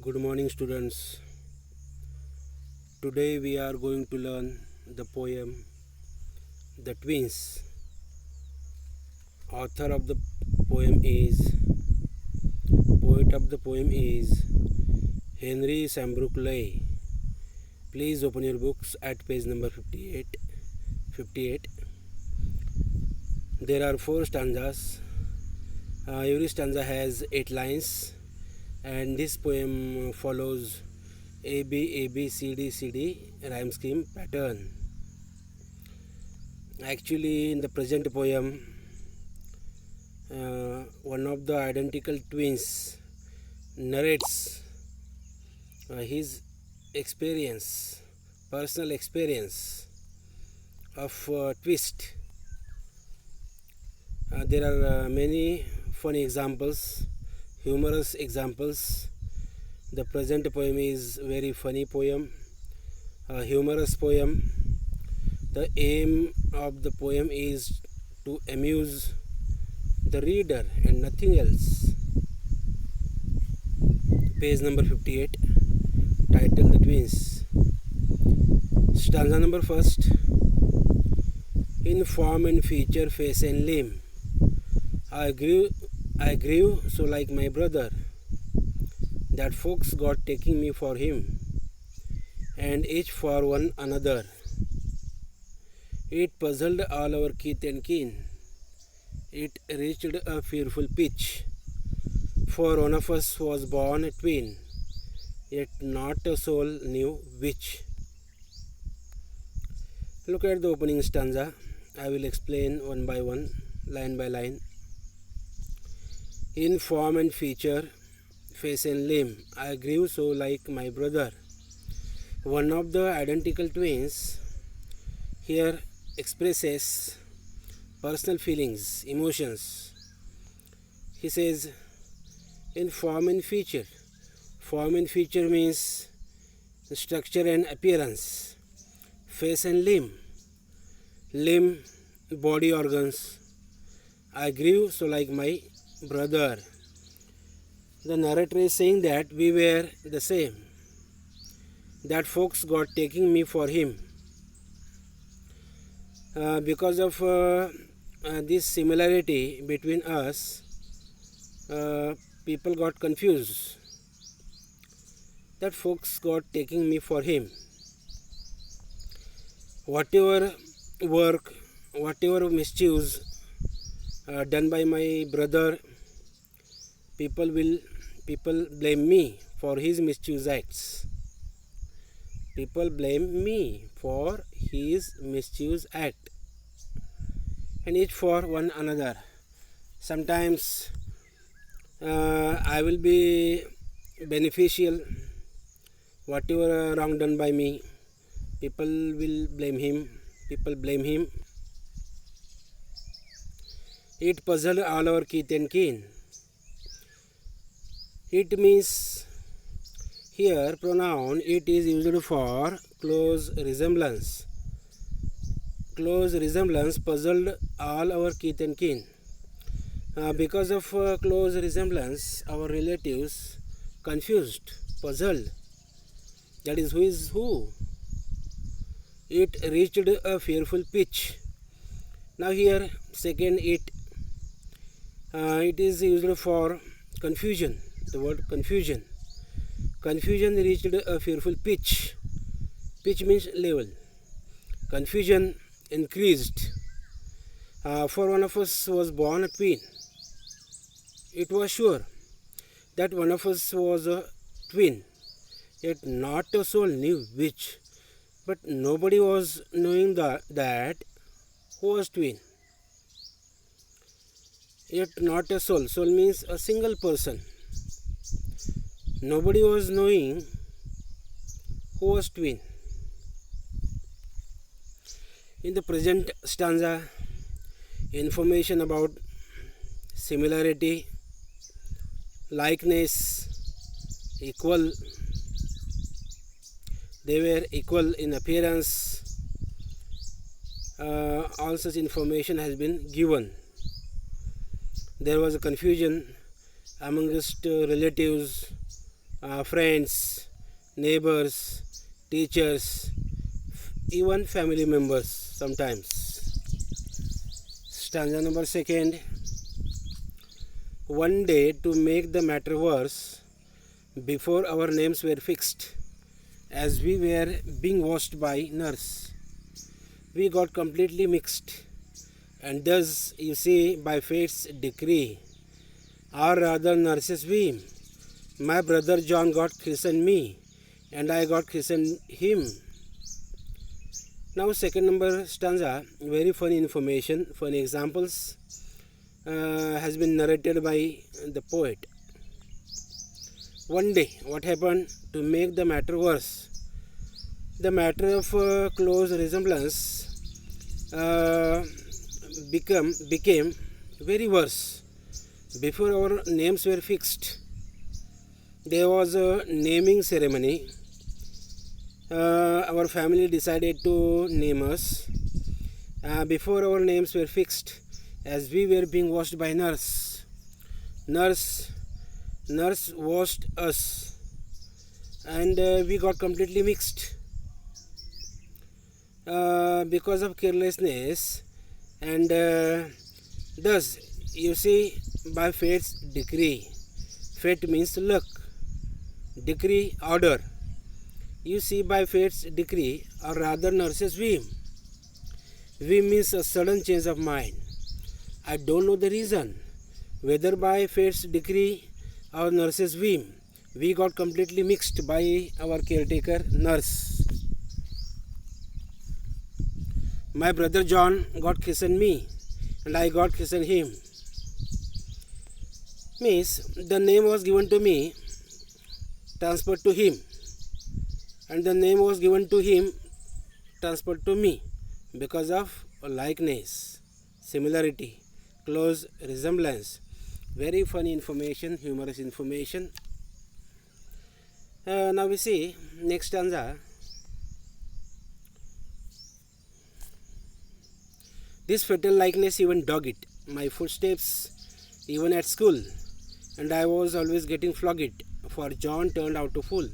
Good morning, students. Today we are going to learn the poem The Twins. Author of the poem is Poet of the poem is Henry Sambrook Leigh. Please open your books at page number 58. There are 4 stanzas. Every stanza has 8 lines, and this poem follows A B A B C D C D rhyme scheme pattern. Actually, in the present poem, one of the identical twins narrates his personal experience of twist. There are many funny examples, humorous examples. The present poem is very funny poem, a humorous poem. The aim of the poem is to amuse the reader and nothing else. Page number 58, title The Twins. Stanza number 1st. In form and feature, face and limb, I grew so like my brother, that folks got taking me for him, and each for one another. It puzzled all our kith and kin. It reached a fearful pitch, for one of us was born a twin, yet not a soul knew which. Look at the opening stanza. I will explain one by one, line by line. In form and feature, face and limb, I grew so like my brother. One of the identical twins here expresses personal feelings, emotions. He says, in form and feature. Form and feature means structure and appearance. Face and limb. Limb, body organs. I grew so like my brother. The narrator is saying that we were the same, that folks got taking me for him. Because of this similarity between us, people got confused, that folks got taking me for him. Whatever work, whatever mischiefs done by my brother, people blame me for his mischievous acts. People blame me for his mischievous act, and each for one another. Sometimes I will be beneficial. Whatever wrong done by me, people will blame him. People blame him. It puzzled all our kith and kin. It means here pronoun it is used for close resemblance. Close resemblance puzzled all our kith and kin. Because of close resemblance, our relatives confused, puzzled. That is, who is who? It reached a fearful pitch. Now here, second it is used for confusion. The word confusion. Confusion reached a fearful pitch. Pitch means level. Confusion increased. For one of us was born a twin. It was sure that one of us was a twin, yet not a soul knew which. But nobody was knowing that who was twin. Yet not a soul. Soul means a single person. Nobody was knowing who was twin. In the present stanza, information about similarity, likeness, equal. They were equal in appearance. All such information has been given. There was a confusion amongst relatives friends, neighbors, teachers, even family members sometimes. Stanza number second. One day, to make the matter worse, before our names were fixed, as we were being washed by nurse, we got completely mixed, and thus, you see, by fate's decree, or rather nurse's whim, my brother John got christened me, and I got christened him. Now, second number stanza, very funny information, funny examples has been narrated by the poet. One day, what happened? To make the matter worse, the matter of close resemblance became very worse. Before our names were fixed, there was a naming ceremony. Our family decided to name us. Before our names were fixed, as we were being washed by nurse. Nurse washed us, and we got completely mixed because of carelessness, and thus, you see, by fate's decree. Fate means luck, decree, order. You see, by fate's decree, or rather nurse's whim. Whim means a sudden change of mind. I don't know the reason, whether by fate's decree or nurse's whim, we got completely mixed by our caretaker nurse. My brother John got christened me, and I got christened him. Means the name was given to me, transferred to him, and the name was given to him, transferred to me, because of likeness, similarity, close resemblance. Very funny information, humorous information. Now we see next stanza. This fatal likeness even dogged my footsteps even at school, and I was always getting flogged, for John turned out a fool.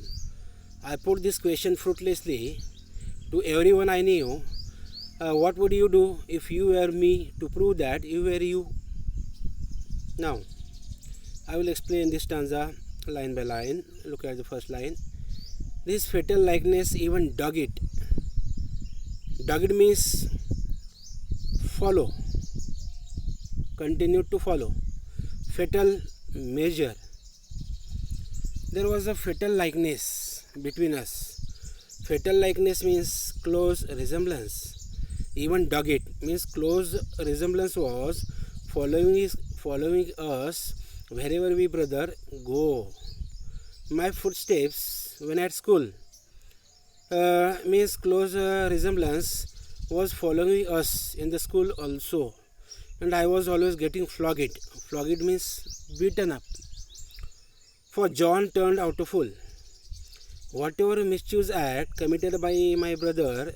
I put this question fruitlessly to everyone I knew. What would you do if you were me, to prove that you were you? Now, I will explain this stanza line by line. Look at the first line. This fatal likeness even dogged. Dogged means follow, continue to follow. Fatal, measure. There was a fatal likeness between us. Fatal likeness means close resemblance. Even dogged means close resemblance was following us wherever we brother go. My footsteps when at school means close resemblance was following us in the school also, and I was always getting flogged. Flogged means beaten up. For John turned out a fool. Whatever mischievous act committed by my brother,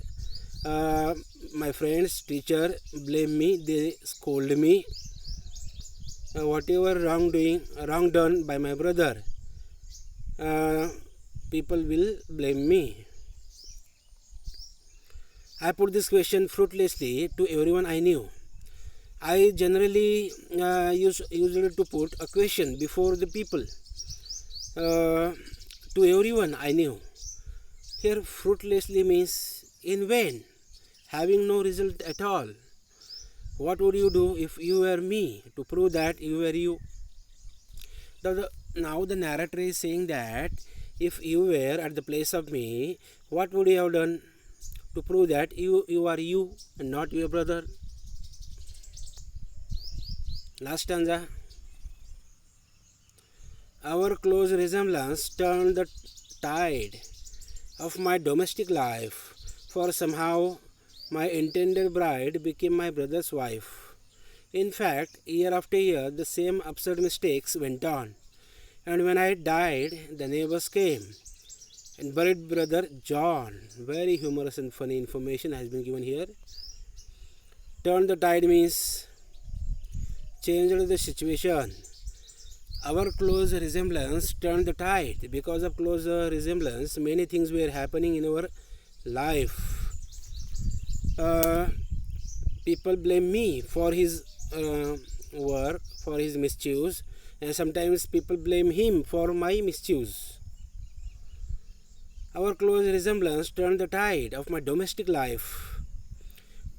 my friends, teacher blame me, they scold me. Whatever wrong done by my brother, people will blame me. I put this question fruitlessly to everyone I knew. I generally usually to put a question before the people, to everyone I knew. Here fruitlessly means in vain, having no result at all. What would you do if you were me, to prove that you were you? Now the narrator is saying that if you were at the place of me, what would you have done to prove that you are you and not your brother? Last stanza. Our close resemblance turned the tide of my domestic life, for somehow my intended bride became my brother's wife. In fact, year after year, the same absurd mistakes went on, and when I died, the neighbors came and buried brother John. Very humorous and funny information has been given here. Turn the tide means changed the situation. Our close resemblance turned the tide. Because of close resemblance, many things were happening in our life. People blame me for his work, for his mischiefs, and sometimes people blame him for my mischiefs. Our close resemblance turned the tide of my domestic life.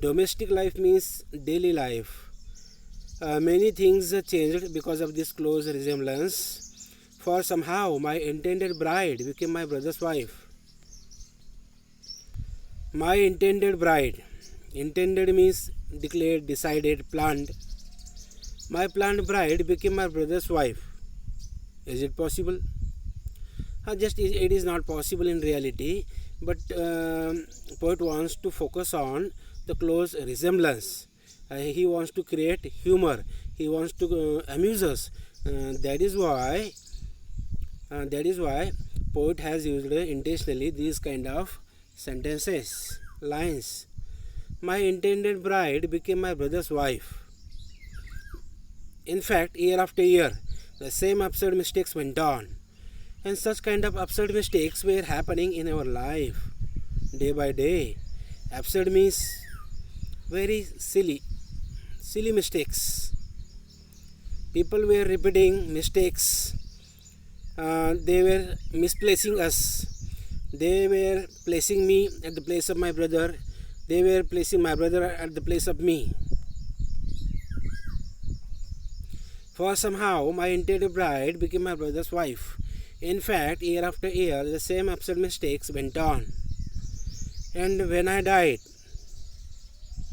Domestic life means daily life. Many things changed because of this close resemblance, for somehow my intended bride became my brother's wife. My intended bride. Intended means declared, decided, planned. My planned bride became my brother's wife. Is it possible? It is not possible in reality, but poet wants to focus on the close resemblance. He wants to create humor. He wants to amuse us. That is why poet has used intentionally these kind of sentences, lines. My intended bride became my brother's wife. In fact, year after year, the same absurd mistakes went on. And such kind of absurd mistakes were happening in our life, day by day. Absurd means very silly mistakes. People were repeating mistakes. They were misplacing us. They were placing me at the place of my brother. They were placing my brother at the place of me. For somehow my intended bride became my brother's wife. In fact, year after year, the same absurd mistakes went on. And when I died,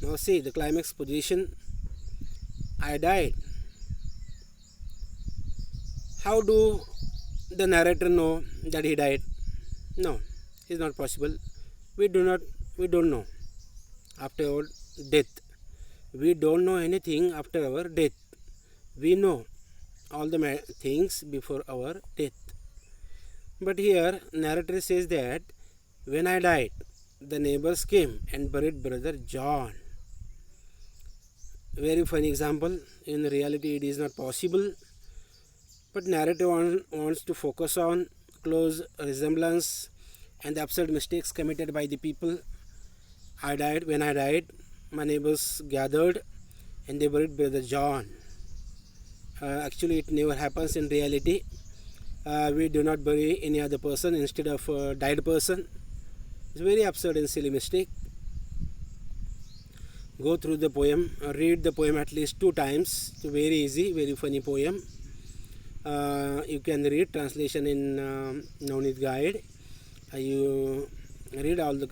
now see the climax position, I died. How do the narrator know that he died? No, it's not possible. We don't know after our death. We don't know anything after our death. We know all the things before our death. But here, narrator says that when I died, the neighbors came and buried brother John. Very funny example. In reality, it is not possible. But narrator wants to focus on close resemblance and the absurd mistakes committed by the people. When I died, my neighbors gathered and they buried brother John. Actually, it never happens in reality. We do not bury any other person instead of a died person. It's a very absurd and silly mistake. Go through the poem, read the poem at least 2 times. It's a very easy, very funny poem. You can read translation in Navneet Guide. You read all the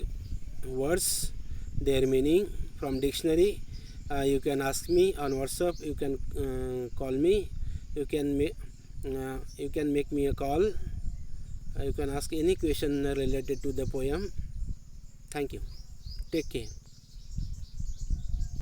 words, their meaning from dictionary. You can ask me on WhatsApp. You can call me. You can make me a call. You can ask any question related to the poem. Thank you. Take care.